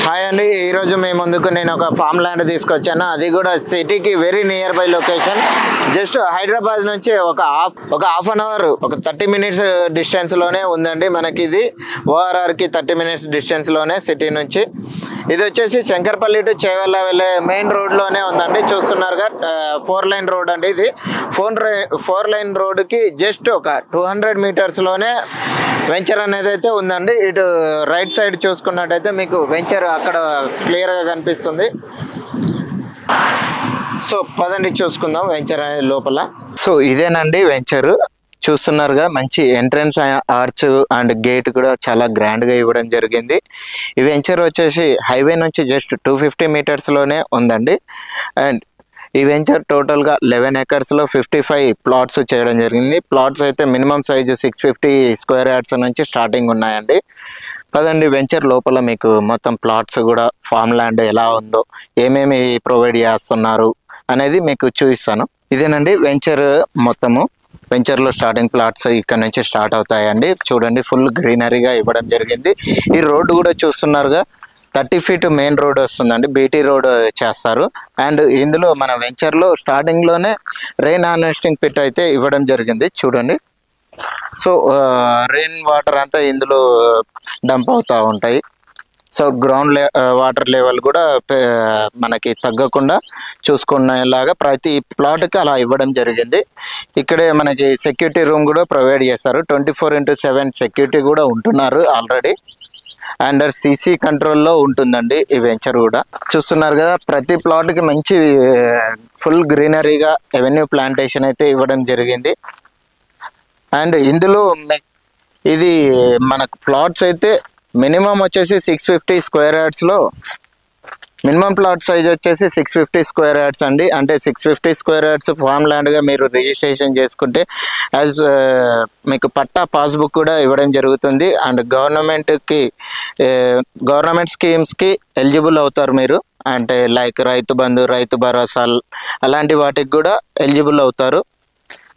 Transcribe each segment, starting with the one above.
Hi అండి, ఈరోజు మేము ముందుకు నేను ఒక ఫామ్ ల్యాండ్ తీసుకొచ్చాను. అది కూడా సిటీకి very near by location. Just Hyderabad నుంచి ఒక హాఫ్ అన్ అవర్, ఒక 30 minutes డిస్టెన్స్లోనే ఉందండి. మనకి ఇది ఓఆర్ఆర్కి 30 minutes డిస్టెన్స్లోనే సిటీ నుంచి. ఇది వచ్చేసి శంకర్పల్లి టు చేవెళ్ళ వెళ్ళే మెయిన్ రోడ్లోనే ఉందండి. చూస్తున్నారుగా 4 lane రోడ్ అండి. ఇది 4 lane రోడ్కి జస్ట్ ఒక 200 meters వెంచర్ అనేది అయితే ఉందండి. ఇటు రైట్ సైడ్ చూసుకున్నట్టయితే మీకు వెంచర్ అక్కడ క్లియర్గా కనిపిస్తుంది. సో పదండి చూసుకుందాం వెంచర్ అనేది లోపల. సో ఇదేనండి వెంచర్, చూస్తున్నారుగా. మంచి ఎంట్రన్స్ ఆర్చ్ అండ్ గేట్ కూడా చాలా గ్రాండ్గా ఇవ్వడం జరిగింది. ఈ వెంచర్ వచ్చేసి హైవే నుంచి జస్ట్ 250 meters ఉందండి. అండ్ ఈ వెంచర్ టోటల్గా 11 acres 55 plots చేయడం జరిగింది. ప్లాట్స్ అయితే మినిమం సైజు 650 square yards నుంచి స్టార్టింగ్ ఉన్నాయండి. పదండి వెంచర్ లోపల మీకు మొత్తం ప్లాట్స్ కూడా, ఫామ్ ల్యాండ్ ఎలా ఉందో, ఏమేమి ప్రొవైడ్ చేస్తున్నారు అనేది మీకు చూపిస్తాను. ఇదేనండి వెంచర్ మొత్తము. వెంచర్లో స్టార్టింగ్ ప్లాట్స్ ఇక్కడ నుంచి స్టార్ట్ అవుతాయండి. చూడండి ఫుల్ గ్రీనరీగా ఇవ్వడం జరిగింది. ఈ రోడ్డు కూడా చూస్తున్నారుగా, 30 feet మెయిన్ రోడ్ వస్తుందండి. బీటీ రోడ్ చేస్తారు. అండ్ ఇందులో మన వెంచర్లో స్టార్టింగ్లోనే రెయిన్ హార్వెస్టింగ్ పిట్ అయితే ఇవ్వడం జరిగింది. చూడండి. సో రెయిన్ వాటర్ అంతా ఇందులో డంప్ అవుతూ ఉంటాయి. సో గ్రౌండ్ వాటర్ లెవెల్ కూడా మనకి తగ్గకుండా చూసుకునేలాగా ప్రతి ప్లాట్కి అలా ఇవ్వడం జరిగింది. ఇక్కడే మనకి సెక్యూరిటీ రూమ్ కూడా ప్రొవైడ్ చేస్తారు. 24/7 సెక్యూరిటీ కూడా ఉంటున్నారు ఆల్రెడీ. అండర్ సీసీ కంట్రోల్లో ఉంటుందండి ఈ వెంచర్ కూడా. చూస్తున్నారు కదా, ప్రతి ప్లాట్కి మంచి ఫుల్ గ్రీనరీగా ఎవెన్యూ ప్లాంటేషన్ అయితే ఇవ్వడం జరిగింది. అండ్ ఇందులో ఇది మనకు ప్లాట్స్ అయితే మినిమం వచ్చేసి 650 square yards minimum plot size వచ్చేసి 650 square yards అండి. అంటే 650 square yards ఫామ్ ల్యాండ్గా మీరు రిజిస్ట్రేషన్ చేసుకుంటే మీకు పట్టా పాస్బుక్ కూడా ఇవ్వడం జరుగుతుంది. అండ్ గవర్నమెంట్ స్కీమ్స్కి ఎలిజిబుల్ అవుతారు మీరు. అంటే లైక్ రైతు బంధు, రైతు భరోసా అలాంటి వాటికి కూడా ఎలిజిబుల్ అవుతారు.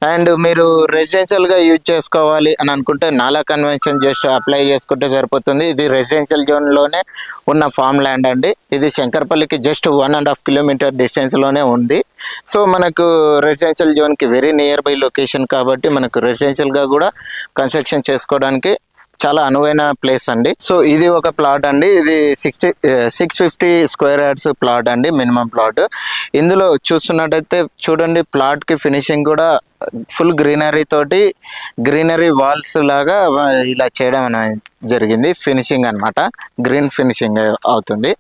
అండ్ మీరు రెసిడెన్షియల్గా యూజ్ చేసుకోవాలి అని అనుకుంటే నాలా కన్వెన్షన్ జస్ట్ అప్లై చేసుకుంటే సరిపోతుంది. ఇది రెసిడెన్షియల్ జోన్లోనే ఉన్న ఫామ్ ల్యాండ్ అండి. ఇది శంకర్పల్లికి జస్ట్ 1.5 kilometer డిస్టెన్స్లోనే ఉంది. సో మనకు రెసిడెన్షియల్ జోన్కి వెరీ నియర్ బై లొకేషన్ కాబట్టి మనకు రెసిడెన్షియల్గా కూడా కన్స్ట్రక్షన్ చేసుకోవడానికి చాలా అనువైన ప్లేస్ అండి. సో ఇది ఒక ప్లాట్ అండి. ఇది 650 square yards ప్లాట్ అండి, మినిమం ప్లాట్. ఇందులో చూస్తున్నట్టయితే చూడండి, ప్లాట్కి ఫినిషింగ్ కూడా ఫుల్ గ్రీనరీ తోటి, గ్రీనరీ వాల్స్ లాగా ఇలా చేయడం అనేది జరిగింది. ఫినిషింగ్ అనమాట, గ్రీన్ ఫినిషింగ్ అవుతుంది.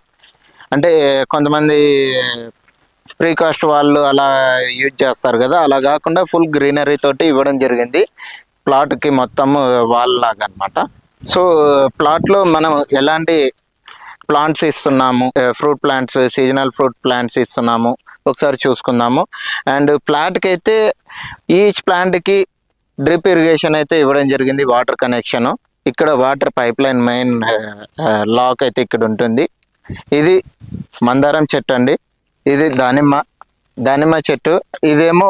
అంటే కొంతమంది ప్రీకాస్ట్ వాళ్ళు అలా యూజ్ చేస్తారు కదా, అలా కాకుండా ఫుల్ గ్రీనరీ తోటి ఇవ్వడం జరిగింది ప్లాట్కి మొత్తం వాల్ లాగా అనమాట. సో ప్లాట్లో మనం ఎలాంటి ప్లాంట్స్ ఇస్తున్నాము, fruit plants, seasonal fruit plants ఇస్తున్నాము ఒకసారి చూసుకుందాము. అండ్ ప్లాట్కి అయితే ఈచ్ ప్లాంట్కి డ్రిప్ ఇరిగేషన్ అయితే ఇవ్వడం జరిగింది, వాటర్ కనెక్షను. ఇక్కడ water pipe line main lock అయితే ఇక్కడ ఉంటుంది. ఇది మందారం చెట్టు అండి. ఇది దానిమ్మ చెట్టు. ఇదేమో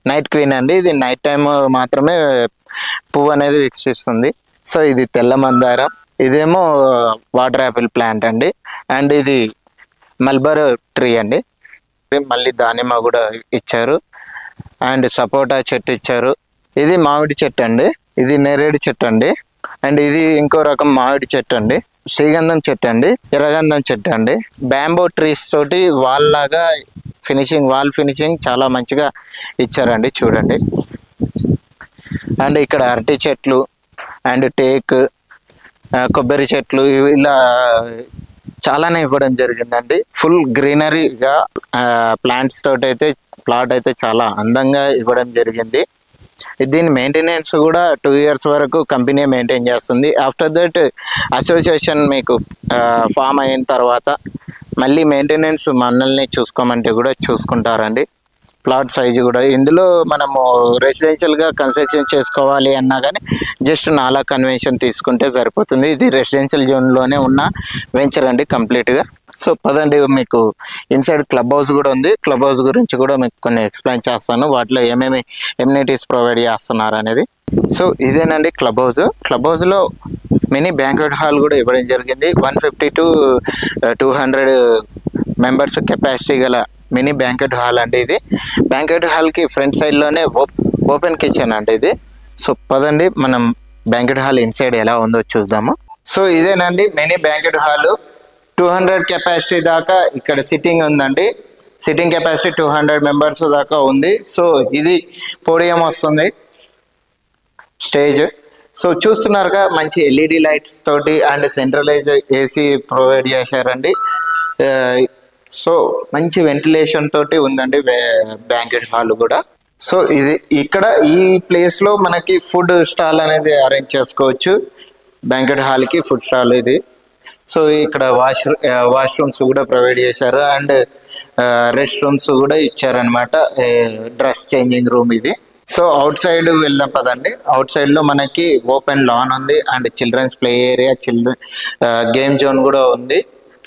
నైట్ క్వీన్ అండి. ఇది నైట్ టైం మాత్రమే పువ్వు అనేది వికసిస్తుంది. సో ఇది తెల్ల మందారం. ఇదేమో వాటర్ యాపిల్ ప్లాంట్ అండి. అండ్ ఇది మల్బర్ ట్రీ అండి. మళ్ళీ దానిమ్మ కూడా ఇచ్చారు. అండ్ సపోటా చెట్టు ఇచ్చారు. ఇది మామిడి చెట్టు అండి. ఇది నేరేడు చెట్టు అండి. అండ్ ఇది ఇంకో రకం మామిడి చెట్టు అండి. శ్రీగంధం చెట్టు అండి, ఎర్రగంధం చెట్టు అండి. బ్యాంబో ట్రీస్ తోటి వాల్ లాగా వాల్ ఫినిషింగ్ చాలా మంచిగా ఇచ్చారండి, చూడండి. అండ్ ఇక్కడ అరటి చెట్లు అండ్ టేక్, కొబ్బరి చెట్లు ఇలా చాలానే ఇవ్వడం జరిగిందండి. ఫుల్ గ్రీనరీగా ప్లాంట్స్ తోటి అయితే ప్లాట్ అయితే చాలా అందంగా ఇవ్వడం జరిగింది. దీని మెయింటెనెన్స్ కూడా 2 years వరకు కంపెనీ మెయింటైన్ చేస్తుంది. ఆఫ్టర్ దట్ అసోసియేషన్ మీకు ఫామ్ అయిన తర్వాత మళ్ళీ మెయింటెనెన్స్ మనల్ని చూసుకోమంటే కూడా చూసుకుంటారండి. ప్లాట్ సైజు కూడా ఇందులో మనము రెసిడెన్షియల్గా కన్స్ట్రక్షన్ చేసుకోవాలి అన్నా కానీ జస్ట్ నాలా కన్వెన్షన్ తీసుకుంటే సరిపోతుంది. ఇది రెసిడెన్షియల్ జోన్లోనే ఉన్న వెంచర్ అండి కంప్లీట్గా. సో పదండి, మీకు ఇన్సైడ్ క్లబ్ హౌస్ కూడా ఉంది. క్లబ్ హౌస్ గురించి కూడా మీకు కొన్ని ఎక్స్ప్లెయిన్ చేస్తాను, వాటిలో ఏమేమి ఎమ్యూనిటీస్ ప్రొవైడ్ చేస్తున్నారు అనేది. సో ఇదేనండి క్లబ్ హౌస్. క్లబ్ హౌస్లో మినీ బ్యాంక్వెట్ హాల్ కూడా ఇవ్వడం జరిగింది. 150 to 200 మెంబర్స్ కెపాసిటీ గల మినీ బ్యాంక్వెట్ హాల్ అండి ఇది. బ్యాంక్వెట్ హాల్కి ఫ్రంట్ సైడ్లోనే ఓపెన్ కిచెన్ అండి ఇది. సో పదండి మనం బ్యాంక్వెట్ హాల్ ఇన్సైడ్ ఎలా ఉందో చూద్దాము. సో ఇదేనండి మినీ బ్యాంక్వెట్ హాల్. 200 కెపాసిటీ దాకా ఇక్కడ సిట్టింగ్ ఉందండి. సిట్టింగ్ కెపాసిటీ 200 మెంబర్స్ దాకా ఉంది. సో ఇది పోడియం వస్తుంది, స్టేజ్. సో చూస్తున్నారుగా మంచి ఎల్ఈడి లైట్స్ తోటి అండ్ సెంట్రలైజ్ ఏసీ ప్రొవైడ్ చేశారండి. సో మంచి వెంటిలేషన్ తోటి ఉందండి బ్యాంక్వెట్ హాల్ కూడా. సో ఇది ఇక్కడ ఈ ప్లేస్లో మనకి ఫుడ్ స్టాల్ అనేది అరేంజ్ చేసుకోవచ్చు. బ్యాంక్వెట్ హాల్కి ఫుడ్ స్టాల్ ఇది. సో ఇక్కడ వాష్రూమ్స్ కూడా ప్రొవైడ్ చేశారు అండ్ రెస్ట్ రూమ్స్ కూడా ఇచ్చారనమాట. డ్రెస్ చేంజింగ్ రూమ్ ఇది. సో అవుట్ సైడ్ వెళ్దాం పదండి. అవుట్ సైడ్ లో మనకి ఓపెన్ లాన్ ఉంది and children's play area, game zone కూడా ఉంది,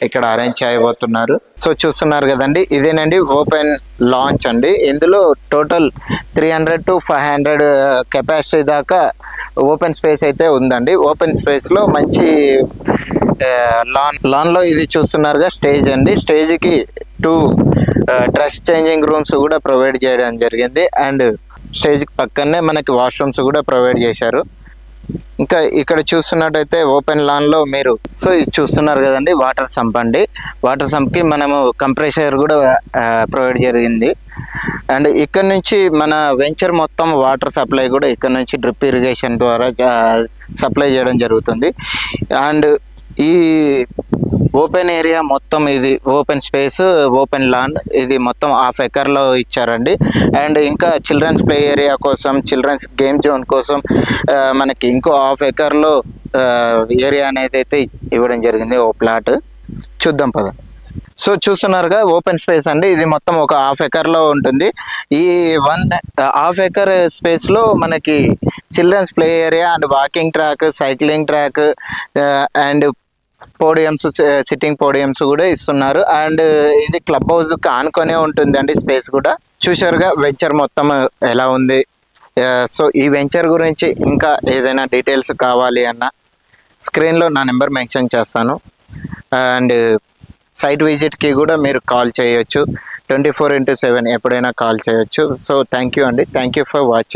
ఇక్కడ అరేంజ్ చేయబోతున్నారు. సో చూస్తున్నారు కదండి, ఇదేనండి ఓపెన్ లాంచ్ అండి. ఇందులో టోటల్ 300 to 500 కెపాసిటీ దాకా ఓపెన్ స్పేస్ అయితే ఉందండి. ఓపెన్ స్పేస్ లో మంచి లాన్ లో ఇది చూస్తున్నారుగా స్టేజ్ అండి. స్టేజ్కి 2 డ్రెస్ చేంజింగ్ రూమ్స్ కూడా ప్రొవైడ్ చేయడం జరిగింది అండ్ స్టేజ్ పక్కనే మనకి వాష్రూమ్స్ కూడా ప్రొవైడ్ చేశారు. ఇంకా ఇక్కడ చూస్తున్నట్టయితే ఓపెన్ లాన్ లో మీరు సో ఇది చూస్తున్నారు కదండి, వాటర్ సంప్ అండి. వాటర్ సంప్కి మనము కంప్రెషర్ కూడా ప్రొవైడ్ జరిగింది అండ్ ఇక్కడ నుంచి మన వెంచర్ మొత్తం వాటర్ సప్లై కూడా ఇక్కడ నుంచి డ్రిప్ ఇరిగేషన్ ద్వారా సప్లై చేయడం జరుగుతుంది. అండ్ ఈ ఓపెన్ ఏరియా మొత్తం ఇది ఓపెన్ స్పేస్, ఓపెన్ లాన్ ఇది మొత్తం 1/2 ఎకర్లో ఇచ్చారండి. అండ్ ఇంకా చిల్డ్రన్స్ ప్లే ఏరియా కోసం, చిల్డ్రన్స్ గేమ్ జోన్ కోసం మనకి ఇంకో 1/2 ఎకర్లో ఏరియా అనేది అయితే ఇవ్వడం జరిగింది, ఓ ప్లాట్. చూద్దాం పద. సో చూస్తున్నారుగా ఓపెన్ స్పేస్ అండి. ఇది మొత్తం ఒక 1/2 ఎకర్లో ఉంటుంది. ఈ 1/2 ఎకర్ స్పేస్లో మనకి childrens play area and walking track, cycling track and podiums, sitting podiums కూడా ఇస్తున్నారు. అండ్ ఇది క్లబ్ హౌస్ ఆనుకొనే ఉంటుందండి స్పేస్ కూడా. చూశారుగా వెంచర్ మొత్తం ఎలా ఉంది. సో ఈ వెంచర్ గురించి ఇంకా ఏదైనా డీటెయిల్స్ కావాలి అన్న స్క్రీన్లో నా నెంబర్ మెన్షన్ చేస్తాను. అండ్ సైట్ విజిట్కి కూడా మీరు కాల్ చేయొచ్చు, 24/7 ఎప్పుడైనా కాల్ చేయొచ్చు. సో థ్యాంక్ యూ అండి, థ్యాంక్ యూ ఫర్ వాచింగ్.